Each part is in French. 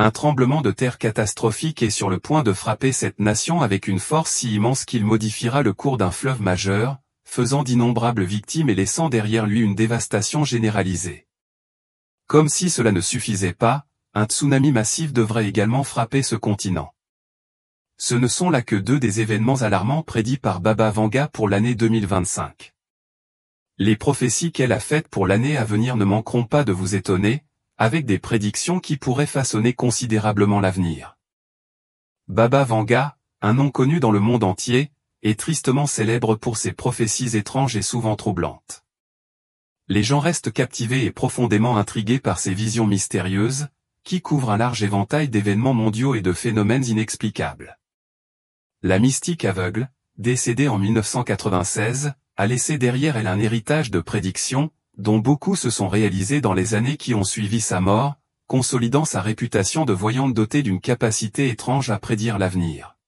Un tremblement de terre catastrophique est sur le point de frapper cette nation avec une force si immense qu'il modifiera le cours d'un fleuve majeur, faisant d'innombrables victimes et laissant derrière lui une dévastation généralisée. Comme si cela ne suffisait pas, un tsunami massif devrait également frapper ce continent. Ce ne sont là que deux des événements alarmants prédits par Baba Vanga pour l'année 2025. Les prophéties qu'elle a faites pour l'année à venir ne manqueront pas de vous étonner, avec des prédictions qui pourraient façonner considérablement l'avenir. Baba Vanga, un nom connu dans le monde entier, est tristement célèbre pour ses prophéties étranges et souvent troublantes. Les gens restent captivés et profondément intrigués par ses visions mystérieuses, qui couvrent un large éventail d'événements mondiaux et de phénomènes inexplicables. La mystique aveugle, décédée en 1996, a laissé derrière elle un héritage de prédictions, dont beaucoup se sont réalisés dans les années qui ont suivi sa mort, consolidant sa réputation de voyante dotée d'une capacité étrange à prédire l'avenir.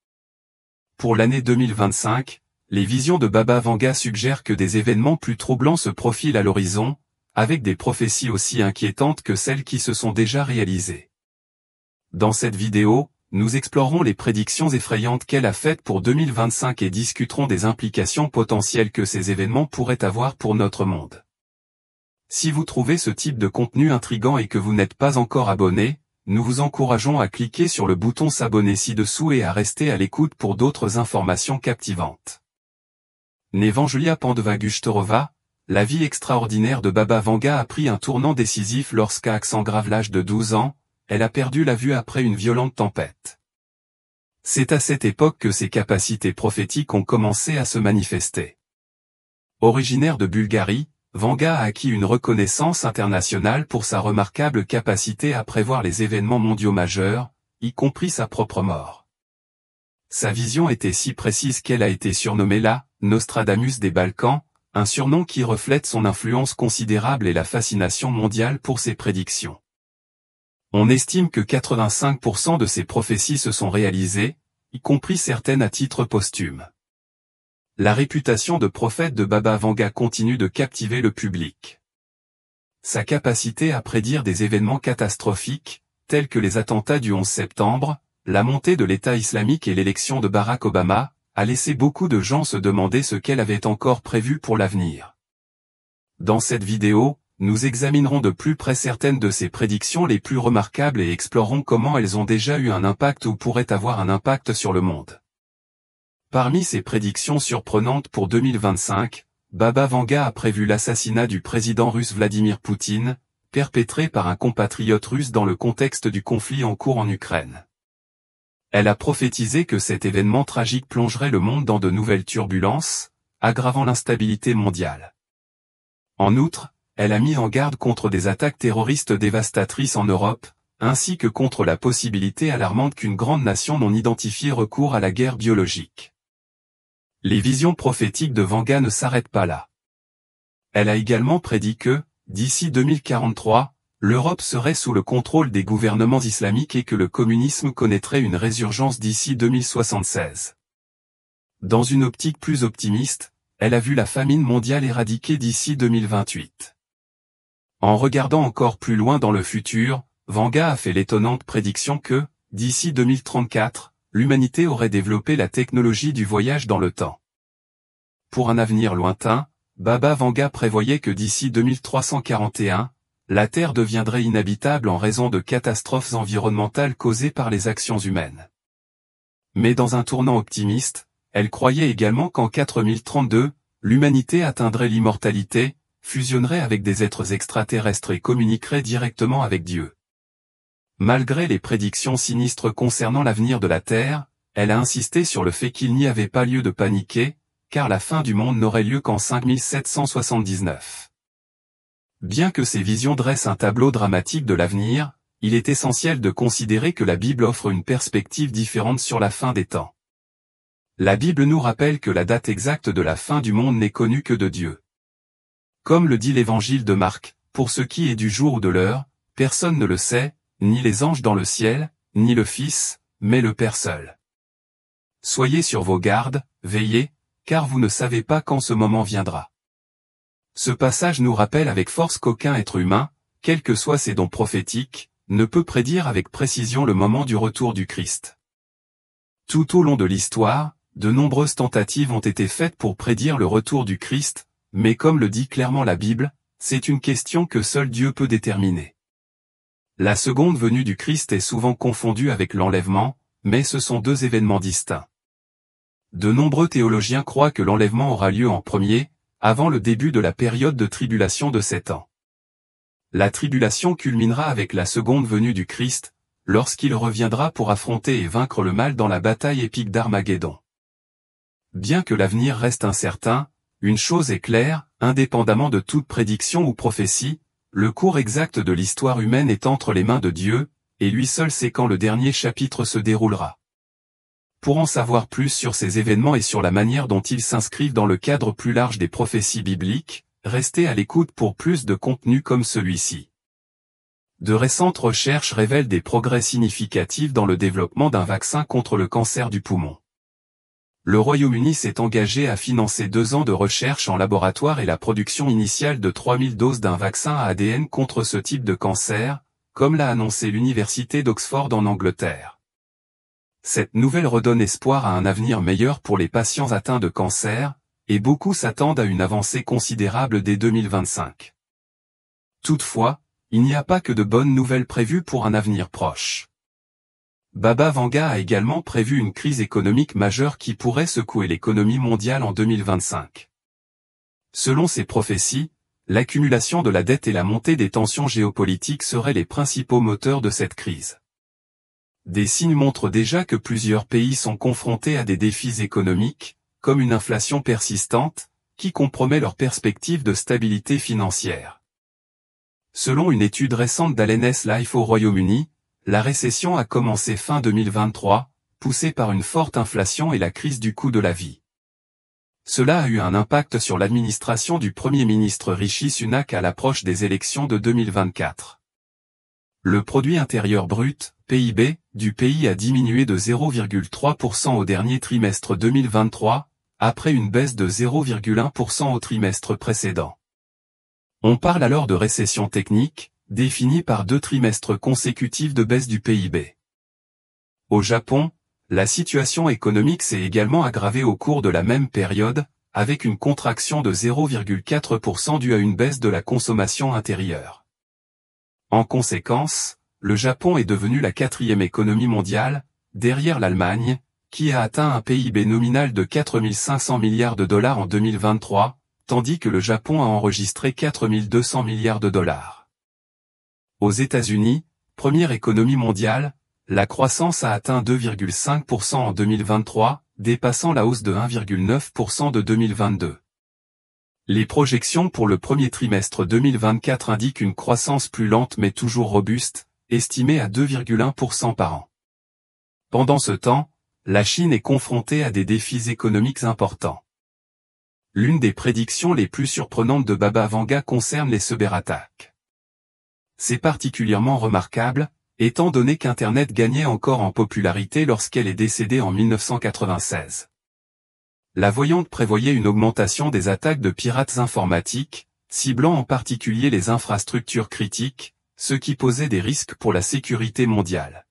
Pour l'année 2025, les visions de Baba Vanga suggèrent que des événements plus troublants se profilent à l'horizon, avec des prophéties aussi inquiétantes que celles qui se sont déjà réalisées. Dans cette vidéo, nous explorerons les prédictions effrayantes qu'elle a faites pour 2025 et discuterons des implications potentielles que ces événements pourraient avoir pour notre monde. Si vous trouvez ce type de contenu intriguant et que vous n'êtes pas encore abonné, nous vous encourageons à cliquer sur le bouton s'abonner ci-dessous et à rester à l'écoute pour d'autres informations captivantes. Nevanjulia Pandova-Gushtorova, la vie extraordinaire de Baba Vanga a pris un tournant décisif lorsqu'à grave l'âge de 12 ans, elle a perdu la vue après une violente tempête. C'est à cette époque que ses capacités prophétiques ont commencé à se manifester. Originaire de Bulgarie, Vanga a acquis une reconnaissance internationale pour sa remarquable capacité à prévoir les événements mondiaux majeurs, y compris sa propre mort. Sa vision était si précise qu'elle a été surnommée la Nostradamus des Balkans, un surnom qui reflète son influence considérable et la fascination mondiale pour ses prédictions. On estime que 85% de ses prophéties se sont réalisées, y compris certaines à titre posthume. La réputation de prophète de Baba Vanga continue de captiver le public. Sa capacité à prédire des événements catastrophiques, tels que les attentats du 11 septembre, la montée de l'État islamique et l'élection de Barack Obama, a laissé beaucoup de gens se demander ce qu'elle avait encore prévu pour l'avenir. Dans cette vidéo, nous examinerons de plus près certaines de ses prédictions les plus remarquables et explorerons comment elles ont déjà eu un impact ou pourraient avoir un impact sur le monde. Parmi ses prédictions surprenantes pour 2025, Baba Vanga a prévu l'assassinat du président russe Vladimir Poutine, perpétré par un compatriote russe dans le contexte du conflit en cours en Ukraine. Elle a prophétisé que cet événement tragique plongerait le monde dans de nouvelles turbulences, aggravant l'instabilité mondiale. En outre, elle a mis en garde contre des attaques terroristes dévastatrices en Europe, ainsi que contre la possibilité alarmante qu'une grande nation non identifiée recourt à la guerre biologique. Les visions prophétiques de Vanga ne s'arrêtent pas là. Elle a également prédit que, d'ici 2043, l'Europe serait sous le contrôle des gouvernements islamiques et que le communisme connaîtrait une résurgence d'ici 2076. Dans une optique plus optimiste, elle a vu la famine mondiale éradiquée d'ici 2028. En regardant encore plus loin dans le futur, Vanga a fait l'étonnante prédiction que, d'ici 2034, l'humanité aurait développé la technologie du voyage dans le temps. Pour un avenir lointain, Baba Vanga prévoyait que d'ici 2341, la Terre deviendrait inhabitable en raison de catastrophes environnementales causées par les actions humaines. Mais dans un tournant optimiste, elle croyait également qu'en 4032, l'humanité atteindrait l'immortalité, fusionnerait avec des êtres extraterrestres et communiquerait directement avec Dieu. Malgré les prédictions sinistres concernant l'avenir de la Terre, elle a insisté sur le fait qu'il n'y avait pas lieu de paniquer, car la fin du monde n'aurait lieu qu'en 5779. Bien que ces visions dressent un tableau dramatique de l'avenir, il est essentiel de considérer que la Bible offre une perspective différente sur la fin des temps. La Bible nous rappelle que la date exacte de la fin du monde n'est connue que de Dieu. Comme le dit l'évangile de Marc, pour ce qui est du jour ou de l'heure, personne ne le sait, ni les anges dans le ciel, ni le Fils, mais le Père seul. Soyez sur vos gardes, veillez, car vous ne savez pas quand ce moment viendra. Ce passage nous rappelle avec force qu'aucun être humain, quels que soient ses dons prophétiques, ne peut prédire avec précision le moment du retour du Christ. Tout au long de l'histoire, de nombreuses tentatives ont été faites pour prédire le retour du Christ, mais comme le dit clairement la Bible, c'est une question que seul Dieu peut déterminer. La seconde venue du Christ est souvent confondue avec l'enlèvement, mais ce sont deux événements distincts. De nombreux théologiens croient que l'enlèvement aura lieu en premier, avant le début de la période de tribulation de 7 ans. La tribulation culminera avec la seconde venue du Christ, lorsqu'il reviendra pour affronter et vaincre le mal dans la bataille épique d'Armageddon. Bien que l'avenir reste incertain, une chose est claire, indépendamment de toute prédiction ou prophétie, le cours exact de l'histoire humaine est entre les mains de Dieu, et lui seul sait quand le dernier chapitre se déroulera. Pour en savoir plus sur ces événements et sur la manière dont ils s'inscrivent dans le cadre plus large des prophéties bibliques, restez à l'écoute pour plus de contenu comme celui-ci. De récentes recherches révèlent des progrès significatifs dans le développement d'un vaccin contre le cancer du poumon. Le Royaume-Uni s'est engagé à financer 2 ans de recherche en laboratoire et la production initiale de 3000 doses d'un vaccin à ADN contre ce type de cancer, comme l'a annoncé l'Université d'Oxford en Angleterre. Cette nouvelle redonne espoir à un avenir meilleur pour les patients atteints de cancer, et beaucoup s'attendent à une avancée considérable dès 2025. Toutefois, il n'y a pas que de bonnes nouvelles prévues pour un avenir proche. Baba Vanga a également prévu une crise économique majeure qui pourrait secouer l'économie mondiale en 2025. Selon ses prophéties, l'accumulation de la dette et la montée des tensions géopolitiques seraient les principaux moteurs de cette crise. Des signes montrent déjà que plusieurs pays sont confrontés à des défis économiques, comme une inflation persistante, qui compromet leurs perspectives de stabilité financière. Selon une étude récente d'Allen Life au Royaume-Uni, la récession a commencé fin 2023, poussée par une forte inflation et la crise du coût de la vie. Cela a eu un impact sur l'administration du Premier ministre Rishi Sunak à l'approche des élections de 2024. Le produit intérieur brut, PIB, du pays a diminué de 0,3% au dernier trimestre 2023, après une baisse de 0,1% au trimestre précédent. On parle alors de récession technique, définie par 2 trimestres consécutifs de baisse du PIB. Au Japon, la situation économique s'est également aggravée au cours de la même période, avec une contraction de 0,4% due à une baisse de la consommation intérieure. En conséquence, le Japon est devenu la 4e économie mondiale, derrière l'Allemagne, qui a atteint un PIB nominal de 4 500 milliards de dollars en 2023, tandis que le Japon a enregistré 4 200 milliards de dollars. Aux États-Unis, première économie mondiale, la croissance a atteint 2,5% en 2023, dépassant la hausse de 1,9% de 2022. Les projections pour le premier trimestre 2024 indiquent une croissance plus lente mais toujours robuste, estimée à 2,1% par an. Pendant ce temps, la Chine est confrontée à des défis économiques importants. L'une des prédictions les plus surprenantes de Baba Vanga concerne les cyberattaques. C'est particulièrement remarquable, étant donné qu'Internet gagnait encore en popularité lorsqu'elle est décédée en 1996. La voyante prévoyait une augmentation des attaques de pirates informatiques, ciblant en particulier les infrastructures critiques, ce qui posait des risques pour la sécurité mondiale.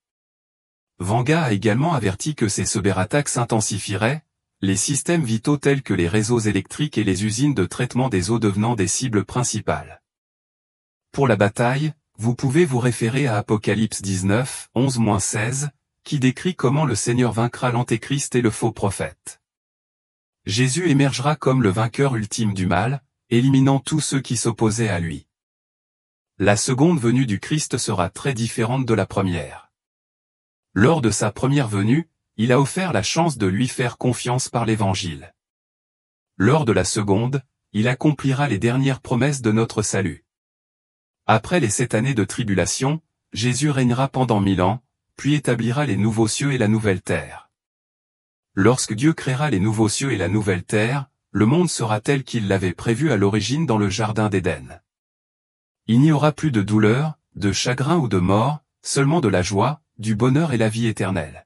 Vanga a également averti que ces cyberattaques s'intensifieraient, les systèmes vitaux tels que les réseaux électriques et les usines de traitement des eaux devenant des cibles principales. Pour la bataille, vous pouvez vous référer à Apocalypse 19, 11-16, qui décrit comment le Seigneur vaincra l'Antéchrist et le faux prophète. Jésus émergera comme le vainqueur ultime du mal, éliminant tous ceux qui s'opposaient à lui. La seconde venue du Christ sera très différente de la première. Lors de sa première venue, il a offert la chance de lui faire confiance par l'Évangile. Lors de la seconde, il accomplira les dernières promesses de notre salut. Après les 7 années de tribulation, Jésus régnera pendant 1000 ans, puis établira les nouveaux cieux et la nouvelle terre. Lorsque Dieu créera les nouveaux cieux et la nouvelle terre, le monde sera tel qu'il l'avait prévu à l'origine dans le jardin d'Éden. Il n'y aura plus de douleur, de chagrin ou de mort, seulement de la joie, du bonheur et la vie éternelle.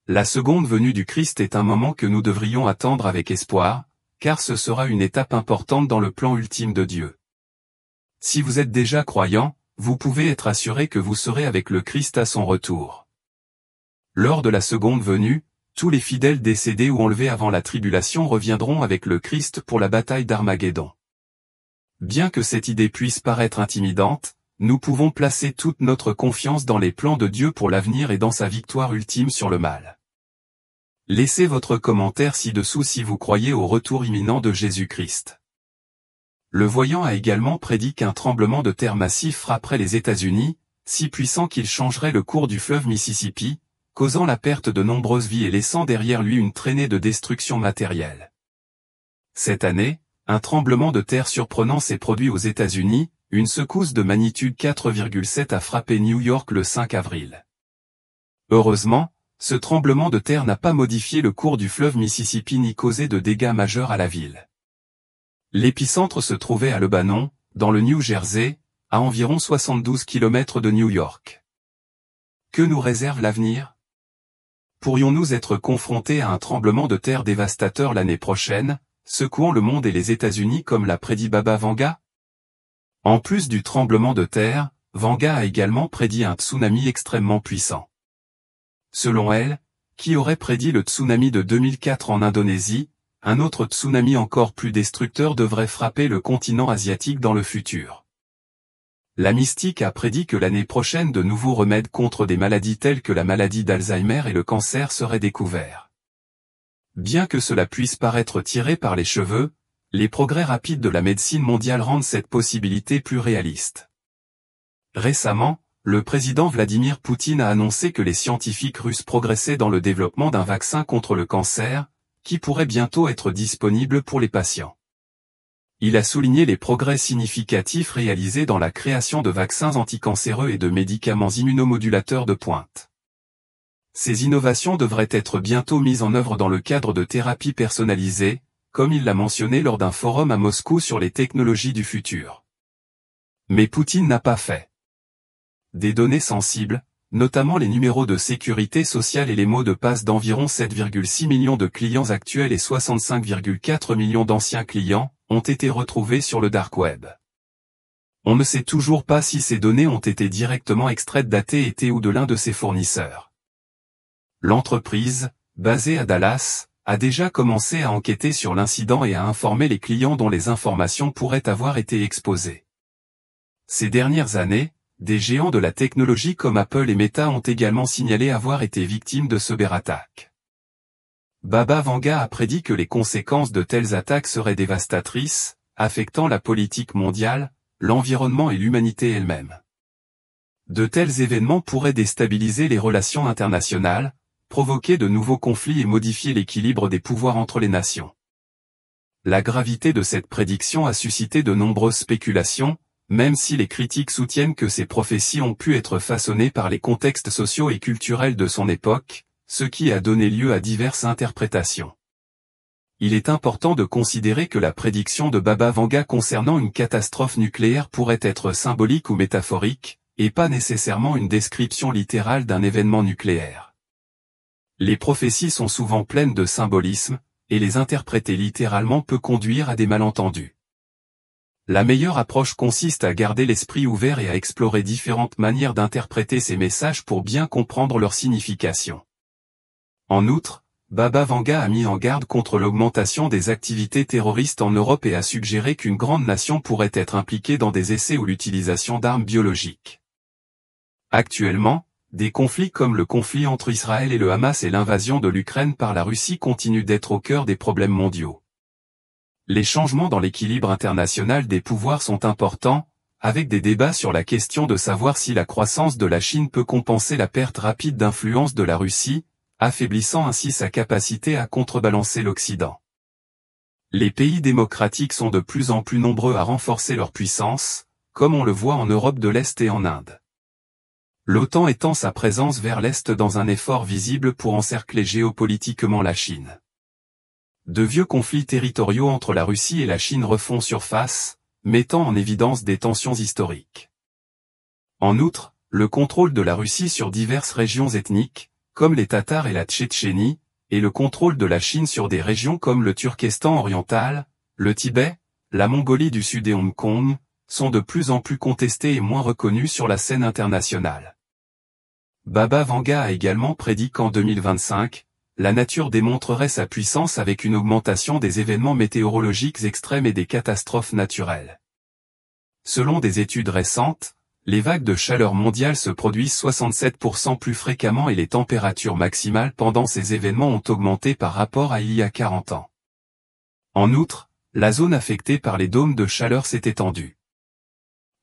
La seconde venue du Christ est un moment que nous devrions attendre avec espoir, car ce sera une étape importante dans le plan ultime de Dieu. Si vous êtes déjà croyant, vous pouvez être assuré que vous serez avec le Christ à son retour. Lors de la seconde venue, tous les fidèles décédés ou enlevés avant la tribulation reviendront avec le Christ pour la bataille d'Armageddon. Bien que cette idée puisse paraître intimidante, nous pouvons placer toute notre confiance dans les plans de Dieu pour l'avenir et dans sa victoire ultime sur le mal. Laissez votre commentaire ci-dessous si vous croyez au retour imminent de Jésus-Christ. Le voyant a également prédit qu'un tremblement de terre massif frapperait les États-Unis, si puissant qu'il changerait le cours du fleuve Mississippi, causant la perte de nombreuses vies et laissant derrière lui une traînée de destruction matérielle. Cette année, un tremblement de terre surprenant s'est produit aux États-Unis, une secousse de magnitude 4,7 a frappé New York le 5 avril. Heureusement, ce tremblement de terre n'a pas modifié le cours du fleuve Mississippi ni causé de dégâts majeurs à la ville. L'épicentre se trouvait à Lebanon, dans le New Jersey, à environ 72 km de New York. Que nous réserve l'avenir ? Pourrions-nous être confrontés à un tremblement de terre dévastateur l'année prochaine, secouant le monde et les États-Unis comme l'a prédit Baba Vanga ? En plus du tremblement de terre, Vanga a également prédit un tsunami extrêmement puissant. Selon elle, qui aurait prédit le tsunami de 2004 en Indonésie, un autre tsunami encore plus destructeur devrait frapper le continent asiatique dans le futur. La mystique a prédit que l'année prochaine de nouveaux remèdes contre des maladies telles que la maladie d'Alzheimer et le cancer seraient découverts. Bien que cela puisse paraître tiré par les cheveux, les progrès rapides de la médecine mondiale rendent cette possibilité plus réaliste. Récemment, le président Vladimir Poutine a annoncé que les scientifiques russes progressaient dans le développement d'un vaccin contre le cancer, qui pourrait bientôt être disponible pour les patients. Il a souligné les progrès significatifs réalisés dans la création de vaccins anticancéreux et de médicaments immunomodulateurs de pointe. Ces innovations devraient être bientôt mises en œuvre dans le cadre de thérapies personnalisées, comme il l'a mentionné lors d'un forum à Moscou sur les technologies du futur. Mais Poutine n'a pas fait. Des données sensibles, notamment les numéros de sécurité sociale et les mots de passe d'environ 7,6 millions de clients actuels et 65,4 millions d'anciens clients, ont été retrouvés sur le dark web. On ne sait toujours pas si ces données ont été directement extraites d'AT&T ou de l'un de ses fournisseurs. L'entreprise, basée à Dallas, a déjà commencé à enquêter sur l'incident et à informer les clients dont les informations pourraient avoir été exposées. Ces dernières années, des géants de la technologie comme Apple et Meta ont également signalé avoir été victimes de cyberattaques. Baba Vanga a prédit que les conséquences de telles attaques seraient dévastatrices, affectant la politique mondiale, l'environnement et l'humanité elle-même. De tels événements pourraient déstabiliser les relations internationales, provoquer de nouveaux conflits et modifier l'équilibre des pouvoirs entre les nations. La gravité de cette prédiction a suscité de nombreuses spéculations, même si les critiques soutiennent que ces prophéties ont pu être façonnées par les contextes sociaux et culturels de son époque, ce qui a donné lieu à diverses interprétations. Il est important de considérer que la prédiction de Baba Vanga concernant une catastrophe nucléaire pourrait être symbolique ou métaphorique, et pas nécessairement une description littérale d'un événement nucléaire. Les prophéties sont souvent pleines de symbolisme, et les interpréter littéralement peut conduire à des malentendus. La meilleure approche consiste à garder l'esprit ouvert et à explorer différentes manières d'interpréter ces messages pour bien comprendre leur signification. En outre, Baba Vanga a mis en garde contre l'augmentation des activités terroristes en Europe et a suggéré qu'une grande nation pourrait être impliquée dans des essais ou l'utilisation d'armes biologiques. Actuellement, des conflits comme le conflit entre Israël et le Hamas et l'invasion de l'Ukraine par la Russie continuent d'être au cœur des problèmes mondiaux. Les changements dans l'équilibre international des pouvoirs sont importants, avec des débats sur la question de savoir si la croissance de la Chine peut compenser la perte rapide d'influence de la Russie, affaiblissant ainsi sa capacité à contrebalancer l'Occident. Les pays démocratiques sont de plus en plus nombreux à renforcer leur puissance, comme on le voit en Europe de l'Est et en Inde. L'OTAN étend sa présence vers l'Est dans un effort visible pour encercler géopolitiquement la Chine. De vieux conflits territoriaux entre la Russie et la Chine refont surface, mettant en évidence des tensions historiques. En outre, le contrôle de la Russie sur diverses régions ethniques, comme les Tatars et la Tchétchénie, et le contrôle de la Chine sur des régions comme le Turkestan oriental, le Tibet, la Mongolie du Sud et Hong Kong, sont de plus en plus contestés et moins reconnus sur la scène internationale. Baba Vanga a également prédit qu'en 2025, la nature démontrerait sa puissance avec une augmentation des événements météorologiques extrêmes et des catastrophes naturelles. Selon des études récentes, les vagues de chaleur mondiales se produisent 67% plus fréquemment et les températures maximales pendant ces événements ont augmenté par rapport à il y a 40 ans. En outre, la zone affectée par les dômes de chaleur s'est étendue.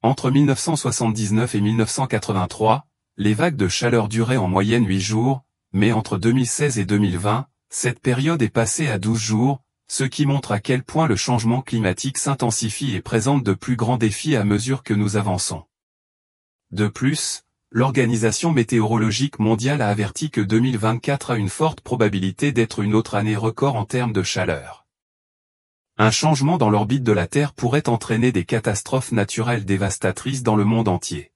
Entre 1979 et 1983, les vagues de chaleur duraient en moyenne 8 jours, mais entre 2016 et 2020, cette période est passée à 12 jours, ce qui montre à quel point le changement climatique s'intensifie et présente de plus grands défis à mesure que nous avançons. De plus, l'Organisation météorologique mondiale a averti que 2024 a une forte probabilité d'être une autre année record en termes de chaleur. Un changement dans l'orbite de la Terre pourrait entraîner des catastrophes naturelles dévastatrices dans le monde entier.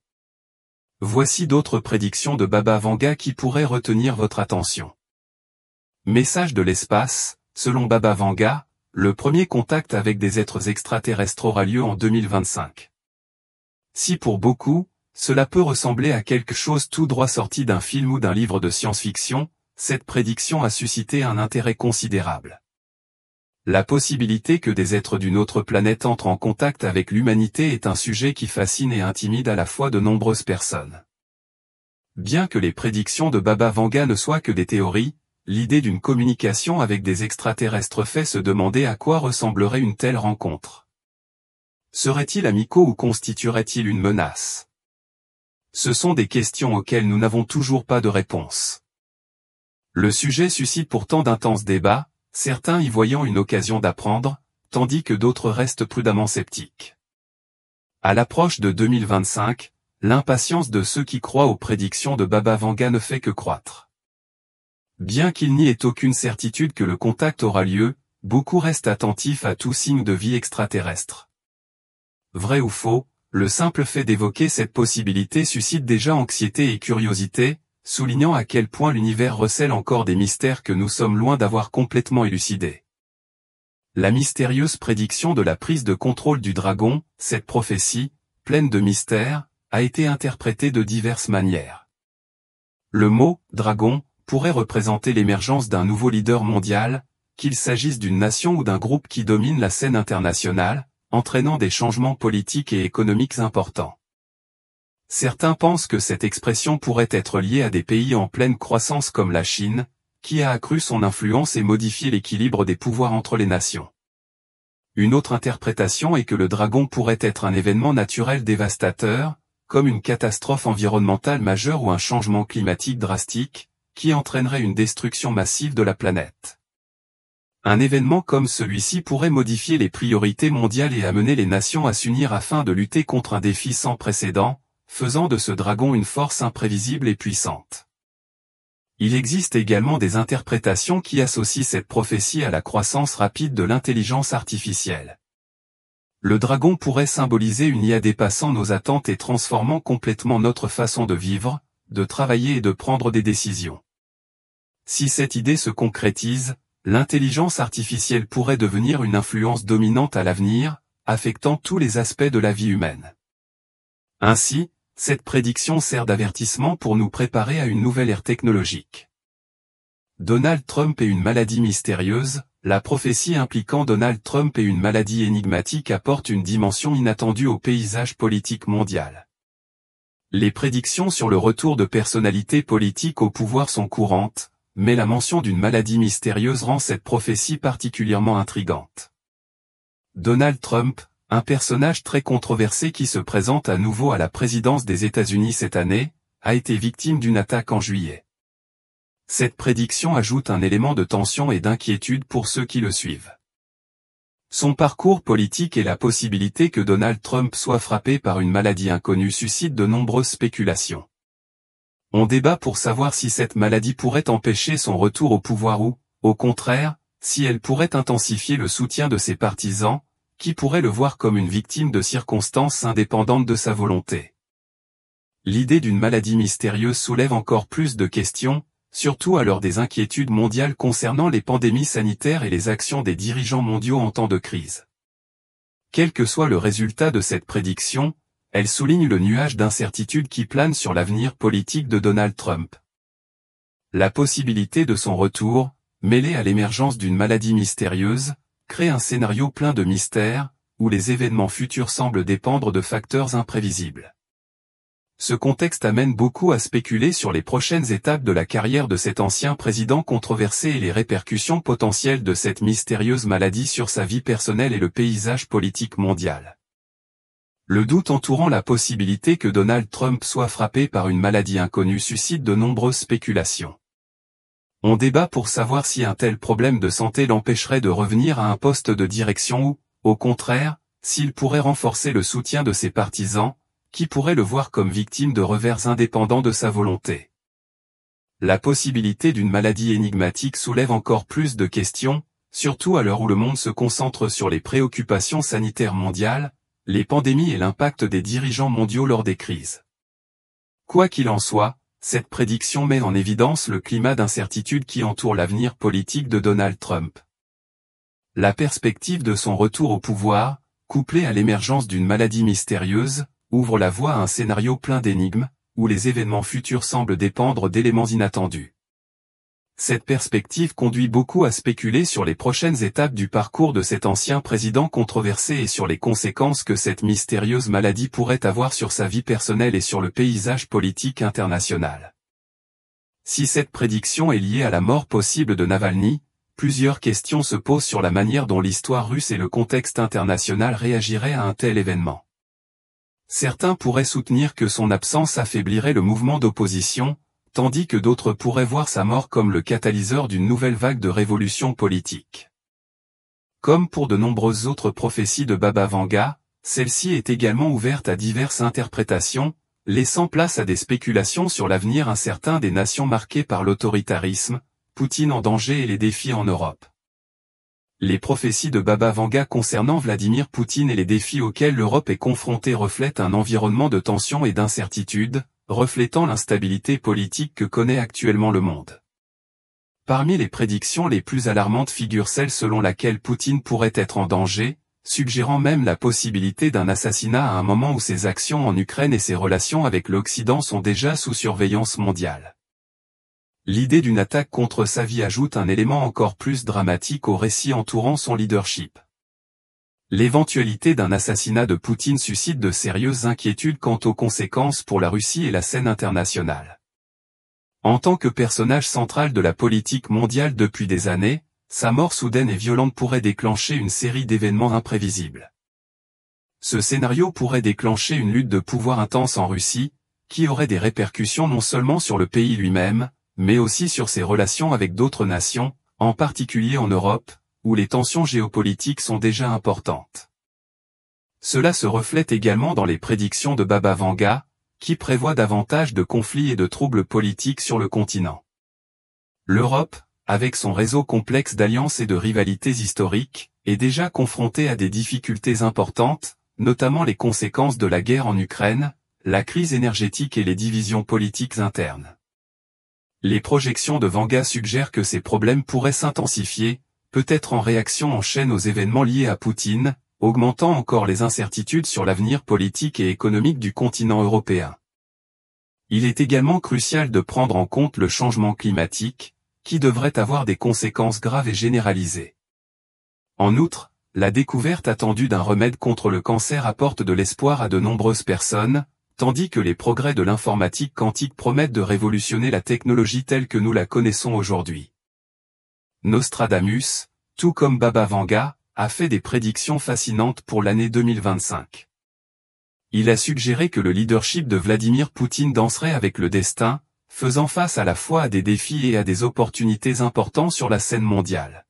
Voici d'autres prédictions de Baba Vanga qui pourraient retenir votre attention. Message de l'espace, selon Baba Vanga, le premier contact avec des êtres extraterrestres aura lieu en 2025. Si pour beaucoup, cela peut ressembler à quelque chose tout droit sorti d'un film ou d'un livre de science-fiction, cette prédiction a suscité un intérêt considérable. La possibilité que des êtres d'une autre planète entrent en contact avec l'humanité est un sujet qui fascine et intimide à la fois de nombreuses personnes. Bien que les prédictions de Baba Vanga ne soient que des théories, l'idée d'une communication avec des extraterrestres fait se demander à quoi ressemblerait une telle rencontre. Seraient-ils amicaux ou constitueraient-ils une menace? Ce sont des questions auxquelles nous n'avons toujours pas de réponse. Le sujet suscite pourtant d'intenses débats, certains y voyant une occasion d'apprendre, tandis que d'autres restent prudemment sceptiques. À l'approche de 2025, l'impatience de ceux qui croient aux prédictions de Baba Vanga ne fait que croître. Bien qu'il n'y ait aucune certitude que le contact aura lieu, beaucoup restent attentifs à tout signe de vie extraterrestre. Vrai ou faux, le simple fait d'évoquer cette possibilité suscite déjà anxiété et curiosité, soulignant à quel point l'univers recèle encore des mystères que nous sommes loin d'avoir complètement élucidés. La mystérieuse prédiction de la prise de contrôle du dragon, cette prophétie, pleine de mystères, a été interprétée de diverses manières. Le mot « dragon » pourrait représenter l'émergence d'un nouveau leader mondial, qu'il s'agisse d'une nation ou d'un groupe qui domine la scène internationale, entraînant des changements politiques et économiques importants. Certains pensent que cette expression pourrait être liée à des pays en pleine croissance comme la Chine, qui a accru son influence et modifié l'équilibre des pouvoirs entre les nations. Une autre interprétation est que le dragon pourrait être un événement naturel dévastateur, comme une catastrophe environnementale majeure ou un changement climatique drastique, qui entraînerait une destruction massive de la planète. Un événement comme celui-ci pourrait modifier les priorités mondiales et amener les nations à s'unir afin de lutter contre un défi sans précédent, faisant de ce dragon une force imprévisible et puissante. Il existe également des interprétations qui associent cette prophétie à la croissance rapide de l'intelligence artificielle. Le dragon pourrait symboliser une IA dépassant nos attentes et transformant complètement notre façon de vivre, de travailler et de prendre des décisions. Si cette idée se concrétise, l'intelligence artificielle pourrait devenir une influence dominante à l'avenir, affectant tous les aspects de la vie humaine. Ainsi, cette prédiction sert d'avertissement pour nous préparer à une nouvelle ère technologique. Donald Trump et une maladie mystérieuse, la prophétie impliquant Donald Trump et une maladie énigmatique apporte une dimension inattendue au paysage politique mondial. Les prédictions sur le retour de personnalités politiques au pouvoir sont courantes, mais la mention d'une maladie mystérieuse rend cette prophétie particulièrement intrigante. Donald Trump, un personnage très controversé qui se présente à nouveau à la présidence des États-Unis cette année, a été victime d'une attaque en juillet. Cette prédiction ajoute un élément de tension et d'inquiétude pour ceux qui le suivent. Son parcours politique et la possibilité que Donald Trump soit frappé par une maladie inconnue suscitent de nombreuses spéculations. On débat pour savoir si cette maladie pourrait empêcher son retour au pouvoir ou, au contraire, si elle pourrait intensifier le soutien de ses partisans, qui pourraient le voir comme une victime de circonstances indépendantes de sa volonté. L'idée d'une maladie mystérieuse soulève encore plus de questions, surtout à l'heure des inquiétudes mondiales concernant les pandémies sanitaires et les actions des dirigeants mondiaux en temps de crise. Quel que soit le résultat de cette prédiction, elle souligne le nuage d'incertitude qui plane sur l'avenir politique de Donald Trump. La possibilité de son retour, mêlée à l'émergence d'une maladie mystérieuse, crée un scénario plein de mystères, où les événements futurs semblent dépendre de facteurs imprévisibles. Ce contexte amène beaucoup à spéculer sur les prochaines étapes de la carrière de cet ancien président controversé et les répercussions potentielles de cette mystérieuse maladie sur sa vie personnelle et le paysage politique mondial. Le doute entourant la possibilité que Donald Trump soit frappé par une maladie inconnue suscite de nombreuses spéculations. On débat pour savoir si un tel problème de santé l'empêcherait de revenir à un poste de direction ou, au contraire, s'il pourrait renforcer le soutien de ses partisans, qui pourraient le voir comme victime de revers indépendants de sa volonté. La possibilité d'une maladie énigmatique soulève encore plus de questions, surtout à l'heure où le monde se concentre sur les préoccupations sanitaires mondiales, les pandémies et l'impact des dirigeants mondiaux lors des crises. Quoi qu'il en soit, cette prédiction met en évidence le climat d'incertitude qui entoure l'avenir politique de Donald Trump. La perspective de son retour au pouvoir, couplée à l'émergence d'une maladie mystérieuse, ouvre la voie à un scénario plein d'énigmes, où les événements futurs semblent dépendre d'éléments inattendus. Cette perspective conduit beaucoup à spéculer sur les prochaines étapes du parcours de cet ancien président controversé et sur les conséquences que cette mystérieuse maladie pourrait avoir sur sa vie personnelle et sur le paysage politique international. Si cette prédiction est liée à la mort possible de Navalny, plusieurs questions se posent sur la manière dont l'histoire russe et le contexte international réagiraient à un tel événement. Certains pourraient soutenir que son absence affaiblirait le mouvement d'opposition, tandis que d'autres pourraient voir sa mort comme le catalyseur d'une nouvelle vague de révolution politique. Comme pour de nombreuses autres prophéties de Baba Vanga, celle-ci est également ouverte à diverses interprétations, laissant place à des spéculations sur l'avenir incertain des nations marquées par l'autoritarisme, Poutine en danger et les défis en Europe. Les prophéties de Baba Vanga concernant Vladimir Poutine et les défis auxquels l'Europe est confrontée reflètent un environnement de tension et d'incertitude, reflétant l'instabilité politique que connaît actuellement le monde. Parmi les prédictions les plus alarmantes figure celle selon laquelle Poutine pourrait être en danger, suggérant même la possibilité d'un assassinat à un moment où ses actions en Ukraine et ses relations avec l'Occident sont déjà sous surveillance mondiale. L'idée d'une attaque contre sa vie ajoute un élément encore plus dramatique au récit entourant son leadership. L'éventualité d'un assassinat de Poutine suscite de sérieuses inquiétudes quant aux conséquences pour la Russie et la scène internationale. En tant que personnage central de la politique mondiale depuis des années, sa mort soudaine et violente pourrait déclencher une série d'événements imprévisibles. Ce scénario pourrait déclencher une lutte de pouvoir intense en Russie, qui aurait des répercussions non seulement sur le pays lui-même, mais aussi sur ses relations avec d'autres nations, en particulier en Europe, où les tensions géopolitiques sont déjà importantes. Cela se reflète également dans les prédictions de Baba Vanga, qui prévoit davantage de conflits et de troubles politiques sur le continent. L'Europe, avec son réseau complexe d'alliances et de rivalités historiques, est déjà confrontée à des difficultés importantes, notamment les conséquences de la guerre en Ukraine, la crise énergétique et les divisions politiques internes. Les projections de Vanga suggèrent que ces problèmes pourraient s'intensifier, peut-être en réaction en chaîne aux événements liés à Poutine, augmentant encore les incertitudes sur l'avenir politique et économique du continent européen. Il est également crucial de prendre en compte le changement climatique, qui devrait avoir des conséquences graves et généralisées. En outre, la découverte attendue d'un remède contre le cancer apporte de l'espoir à de nombreuses personnes, tandis que les progrès de l'informatique quantique promettent de révolutionner la technologie telle que nous la connaissons aujourd'hui. Nostradamus, tout comme Baba Vanga, a fait des prédictions fascinantes pour l'année 2025. Il a suggéré que le leadership de Vladimir Poutine danserait avec le destin, faisant face à la fois à des défis et à des opportunités importants sur la scène mondiale.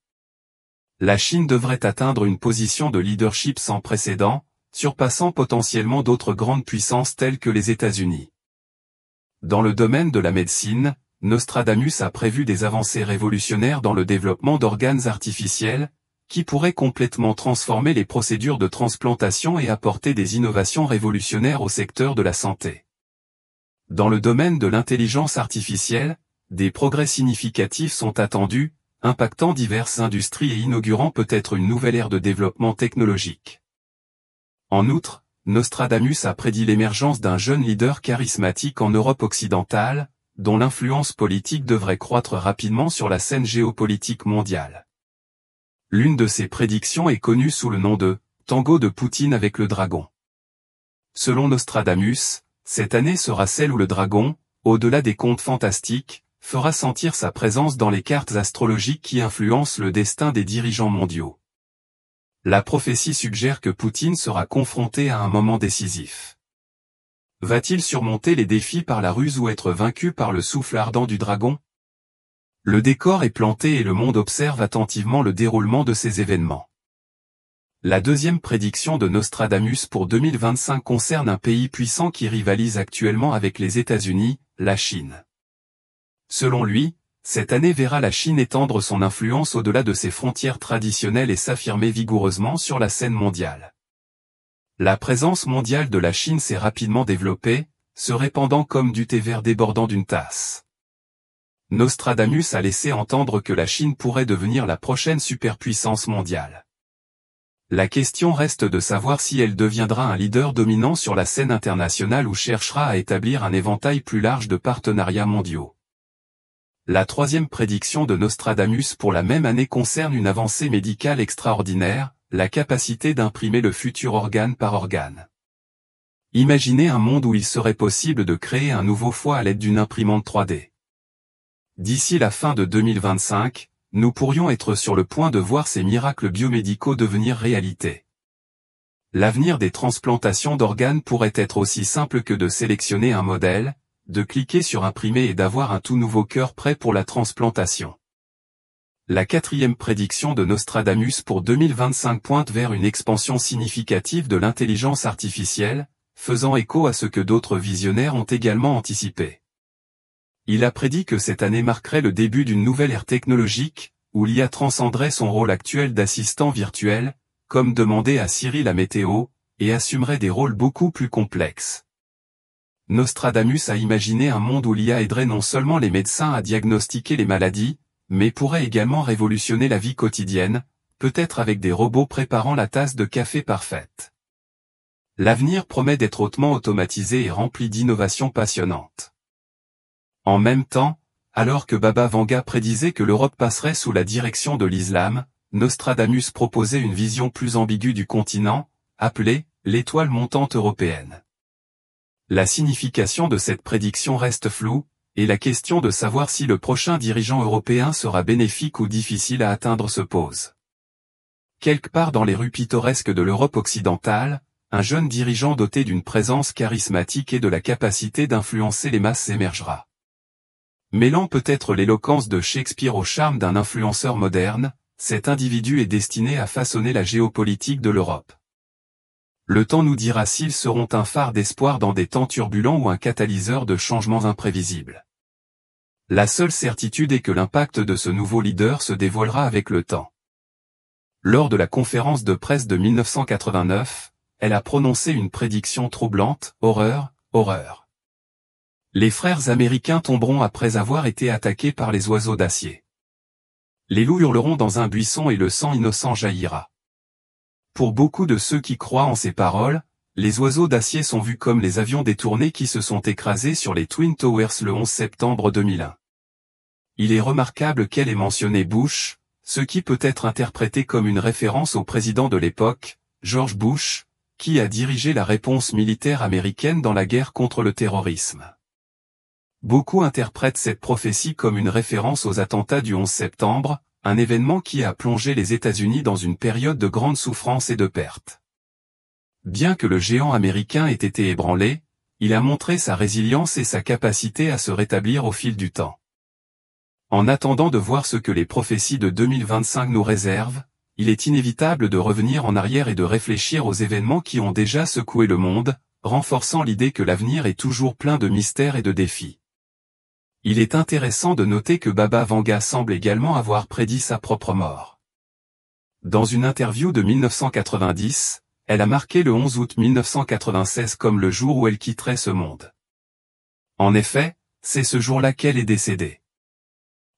La Chine devrait atteindre une position de leadership sans précédent, surpassant potentiellement d'autres grandes puissances telles que les États-Unis. Dans le domaine de la médecine, Nostradamus a prévu des avancées révolutionnaires dans le développement d'organes artificiels, qui pourraient complètement transformer les procédures de transplantation et apporter des innovations révolutionnaires au secteur de la santé. Dans le domaine de l'intelligence artificielle, des progrès significatifs sont attendus, impactant diverses industries et inaugurant peut-être une nouvelle ère de développement technologique. En outre, Nostradamus a prédit l'émergence d'un jeune leader charismatique en Europe occidentale, dont l'influence politique devrait croître rapidement sur la scène géopolitique mondiale. L'une de ces prédictions est connue sous le nom de « Tango de Poutine avec le dragon ». Selon Nostradamus, cette année sera celle où le dragon, au-delà des contes fantastiques, fera sentir sa présence dans les cartes astrologiques qui influencent le destin des dirigeants mondiaux. La prophétie suggère que Poutine sera confronté à un moment décisif. Va-t-il surmonter les défis par la ruse ou être vaincu par le souffle ardent du dragon? Le décor est planté et le monde observe attentivement le déroulement de ces événements. La deuxième prédiction de Nostradamus pour 2025 concerne un pays puissant qui rivalise actuellement avec les États-Unis, la Chine. Selon lui, cette année verra la Chine étendre son influence au-delà de ses frontières traditionnelles et s'affirmer vigoureusement sur la scène mondiale. La présence mondiale de la Chine s'est rapidement développée, se répandant comme du thé vert débordant d'une tasse. Nostradamus a laissé entendre que la Chine pourrait devenir la prochaine superpuissance mondiale. La question reste de savoir si elle deviendra un leader dominant sur la scène internationale ou cherchera à établir un éventail plus large de partenariats mondiaux. La troisième prédiction de Nostradamus pour la même année concerne une avancée médicale extraordinaire, la capacité d'imprimer le futur organe par organe. Imaginez un monde où il serait possible de créer un nouveau foie à l'aide d'une imprimante 3D. D'ici la fin de 2025, nous pourrions être sur le point de voir ces miracles biomédicaux devenir réalité. L'avenir des transplantations d'organes pourrait être aussi simple que de sélectionner un modèle, de cliquer sur imprimer et d'avoir un tout nouveau cœur prêt pour la transplantation. La quatrième prédiction de Nostradamus pour 2025 pointe vers une expansion significative de l'intelligence artificielle, faisant écho à ce que d'autres visionnaires ont également anticipé. Il a prédit que cette année marquerait le début d'une nouvelle ère technologique, où l'IA transcenderait son rôle actuel d'assistant virtuel, comme demander à Siri la météo, et assumerait des rôles beaucoup plus complexes. Nostradamus a imaginé un monde où l'IA aiderait non seulement les médecins à diagnostiquer les maladies, mais pourrait également révolutionner la vie quotidienne, peut-être avec des robots préparant la tasse de café parfaite. L'avenir promet d'être hautement automatisé et rempli d'innovations passionnantes. En même temps, alors que Baba Vanga prédisait que l'Europe passerait sous la direction de l'islam, Nostradamus proposait une vision plus ambiguë du continent, appelée « l'étoile montante européenne ». La signification de cette prédiction reste floue, et la question de savoir si le prochain dirigeant européen sera bénéfique ou difficile à atteindre se pose. Quelque part dans les rues pittoresques de l'Europe occidentale, un jeune dirigeant doté d'une présence charismatique et de la capacité d'influencer les masses émergera. Mêlant peut-être l'éloquence de Shakespeare au charme d'un influenceur moderne, cet individu est destiné à façonner la géopolitique de l'Europe. Le temps nous dira s'ils seront un phare d'espoir dans des temps turbulents ou un catalyseur de changements imprévisibles. La seule certitude est que l'impact de ce nouveau leader se dévoilera avec le temps. Lors de la conférence de presse de 1989, elle a prononcé une prédiction troublante, « Horreur, horreur ». Les frères américains tomberont après avoir été attaqués par les oiseaux d'acier. Les loups hurleront dans un buisson et le sang innocent jaillira. Pour beaucoup de ceux qui croient en ces paroles, les oiseaux d'acier sont vus comme les avions détournés qui se sont écrasés sur les Twin Towers le 11 septembre 2001. Il est remarquable qu'elle ait mentionné Bush, ce qui peut être interprété comme une référence au président de l'époque, George Bush, qui a dirigé la réponse militaire américaine dans la guerre contre le terrorisme. Beaucoup interprètent cette prophétie comme une référence aux attentats du 11 septembre, un événement qui a plongé les États-Unis dans une période de grande souffrance et de perte. Bien que le géant américain ait été ébranlé, il a montré sa résilience et sa capacité à se rétablir au fil du temps. En attendant de voir ce que les prophéties de 2025 nous réservent, il est inévitable de revenir en arrière et de réfléchir aux événements qui ont déjà secoué le monde, renforçant l'idée que l'avenir est toujours plein de mystères et de défis. Il est intéressant de noter que Baba Vanga semble également avoir prédit sa propre mort. Dans une interview de 1990, elle a marqué le 11 août 1996 comme le jour où elle quitterait ce monde. En effet, c'est ce jour-là qu'elle est décédée.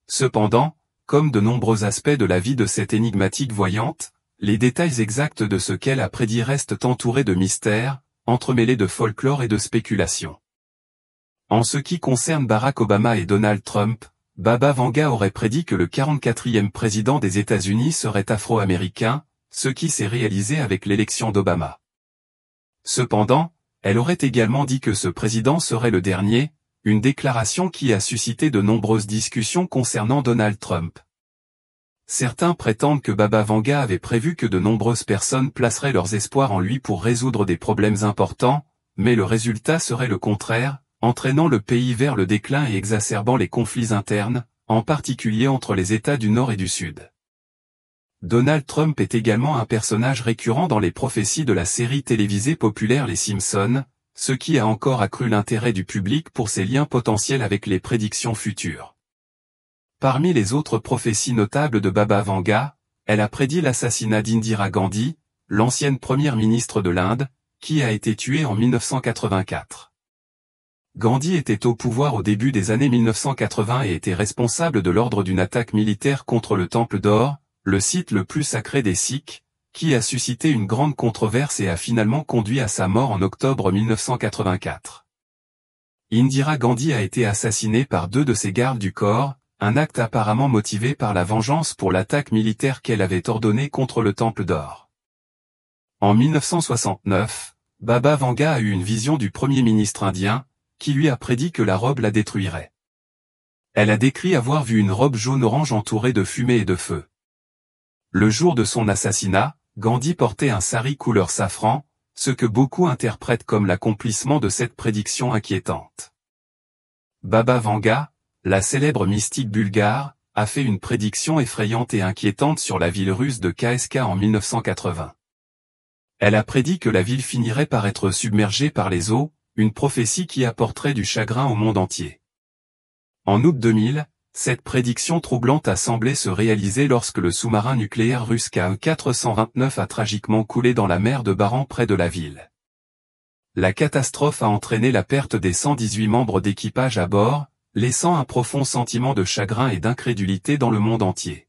Cependant, comme de nombreux aspects de la vie de cette énigmatique voyante, les détails exacts de ce qu'elle a prédit restent entourés de mystères, entremêlés de folklore et de spéculations. En ce qui concerne Barack Obama et Donald Trump, Baba Vanga aurait prédit que le 44e président des États-Unis serait afro-américain, ce qui s'est réalisé avec l'élection d'Obama. Cependant, elle aurait également dit que ce président serait le dernier, une déclaration qui a suscité de nombreuses discussions concernant Donald Trump. Certains prétendent que Baba Vanga avait prévu que de nombreuses personnes placeraient leurs espoirs en lui pour résoudre des problèmes importants, mais le résultat serait le contraire, entraînant le pays vers le déclin et exacerbant les conflits internes, en particulier entre les États du Nord et du Sud. Donald Trump est également un personnage récurrent dans les prophéties de la série télévisée populaire Les Simpsons, ce qui a encore accru l'intérêt du public pour ses liens potentiels avec les prédictions futures. Parmi les autres prophéties notables de Baba Vanga, elle a prédit l'assassinat d'Indira Gandhi, l'ancienne première ministre de l'Inde, qui a été tuée en 1984. Gandhi était au pouvoir au début des années 1980 et était responsable de l'ordre d'une attaque militaire contre le Temple d'Or, le site le plus sacré des Sikhs, qui a suscité une grande controverse et a finalement conduit à sa mort en octobre 1984. Indira Gandhi a été assassinée par 2 de ses gardes du corps, un acte apparemment motivé par la vengeance pour l'attaque militaire qu'elle avait ordonnée contre le Temple d'Or. En 1969, Baba Vanga a eu une vision du Premier ministre indien, qui lui a prédit que la robe la détruirait. Elle a décrit avoir vu une robe jaune-orange entourée de fumée et de feu. Le jour de son assassinat, Gandhi portait un sari couleur safran, ce que beaucoup interprètent comme l'accomplissement de cette prédiction inquiétante. Baba Vanga, la célèbre mystique bulgare, a fait une prédiction effrayante et inquiétante sur la ville russe de KSK en 1980. Elle a prédit que la ville finirait par être submergée par les eaux, une prophétie qui apporterait du chagrin au monde entier. En août 2000, cette prédiction troublante a semblé se réaliser lorsque le sous-marin nucléaire russe KN-429 a tragiquement coulé dans la mer de Baran près de la ville. La catastrophe a entraîné la perte des 118 membres d'équipage à bord, laissant un profond sentiment de chagrin et d'incrédulité dans le monde entier.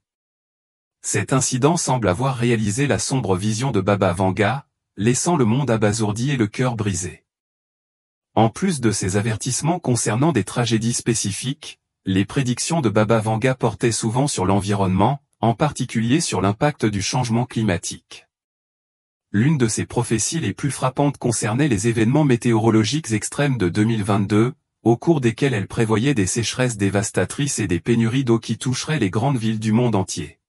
Cet incident semble avoir réalisé la sombre vision de Baba Vanga, laissant le monde abasourdi et le cœur brisé. En plus de ces avertissements concernant des tragédies spécifiques, les prédictions de Baba Vanga portaient souvent sur l'environnement, en particulier sur l'impact du changement climatique. L'une de ces prophéties les plus frappantes concernait les événements météorologiques extrêmes de 2022, au cours desquels elle prévoyait des sécheresses dévastatrices et des pénuries d'eau qui toucheraient les grandes villes du monde entier.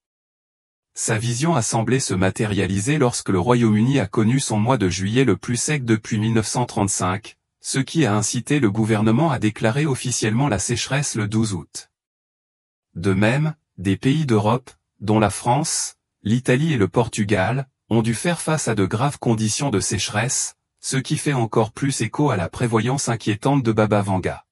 Sa vision a semblé se matérialiser lorsque le Royaume-Uni a connu son mois de juillet le plus sec depuis 1935, ce qui a incité le gouvernement à déclarer officiellement la sécheresse le 12 août. De même, des pays d'Europe, dont la France, l'Italie et le Portugal, ont dû faire face à de graves conditions de sécheresse, ce qui fait encore plus écho à la prévoyance inquiétante de Baba Vanga.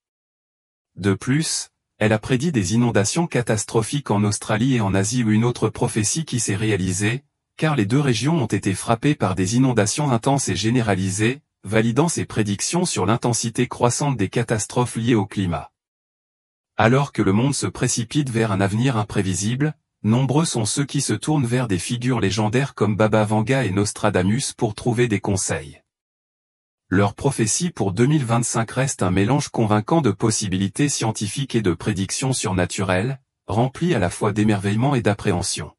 De plus, elle a prédit des inondations catastrophiques en Australie et en Asie où une autre prophétie qui s'est réalisée, car les 2 régions ont été frappées par des inondations intenses et généralisées, validant ses prédictions sur l'intensité croissante des catastrophes liées au climat. Alors que le monde se précipite vers un avenir imprévisible, nombreux sont ceux qui se tournent vers des figures légendaires comme Baba Vanga et Nostradamus pour trouver des conseils. Leur prophétie pour 2025 reste un mélange convaincant de possibilités scientifiques et de prédictions surnaturelles, rempli à la fois d'émerveillement et d'appréhension.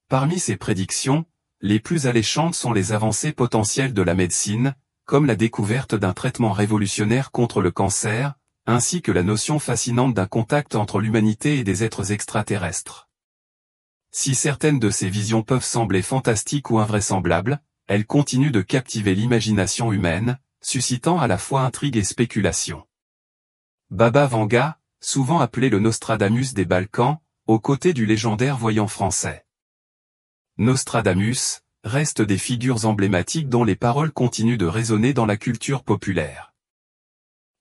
Parmi ces prédictions, les plus alléchantes sont les avancées potentielles de la médecine, comme la découverte d'un traitement révolutionnaire contre le cancer, ainsi que la notion fascinante d'un contact entre l'humanité et des êtres extraterrestres. Si certaines de ces visions peuvent sembler fantastiques ou invraisemblables, elles continuent de captiver l'imagination humaine, suscitant à la fois intrigue et spéculation. Baba Vanga, souvent appelé le Nostradamus des Balkans, aux côtés du légendaire voyant français. Nostradamus restent des figures emblématiques dont les paroles continuent de résonner dans la culture populaire.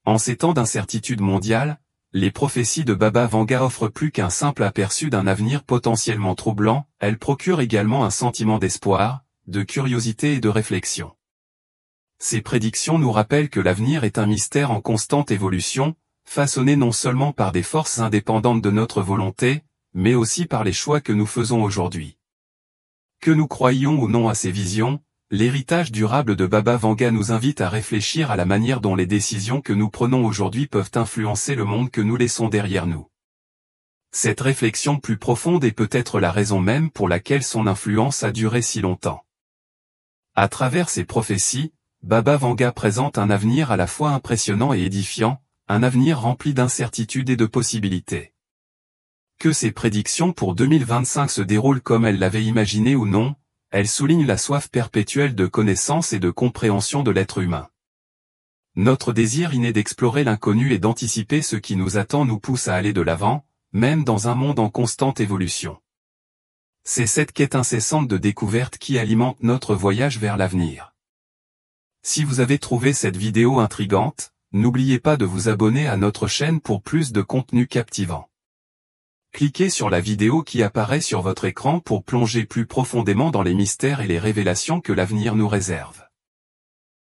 En ces temps d'incertitude mondiale, les prophéties de Baba Vanga offrent plus qu'un simple aperçu d'un avenir potentiellement troublant, elles procurent également un sentiment d'espoir, de curiosité et de réflexion. Ces prédictions nous rappellent que l'avenir est un mystère en constante évolution, façonné non seulement par des forces indépendantes de notre volonté, mais aussi par les choix que nous faisons aujourd'hui. Que nous croyions ou non à ces visions, l'héritage durable de Baba Vanga nous invite à réfléchir à la manière dont les décisions que nous prenons aujourd'hui peuvent influencer le monde que nous laissons derrière nous. Cette réflexion plus profonde est peut-être la raison même pour laquelle son influence a duré si longtemps. À travers ses prophéties, Baba Vanga présente un avenir à la fois impressionnant et édifiant, un avenir rempli d'incertitudes et de possibilités. Que ses prédictions pour 2025 se déroulent comme elle l'avait imaginé ou non, elles soulignent la soif perpétuelle de connaissance et de compréhension de l'être humain. Notre désir inné d'explorer l'inconnu et d'anticiper ce qui nous attend nous pousse à aller de l'avant, même dans un monde en constante évolution. C'est cette quête incessante de découverte qui alimente notre voyage vers l'avenir. Si vous avez trouvé cette vidéo intrigante, n'oubliez pas de vous abonner à notre chaîne pour plus de contenu captivant. Cliquez sur la vidéo qui apparaît sur votre écran pour plonger plus profondément dans les mystères et les révélations que l'avenir nous réserve.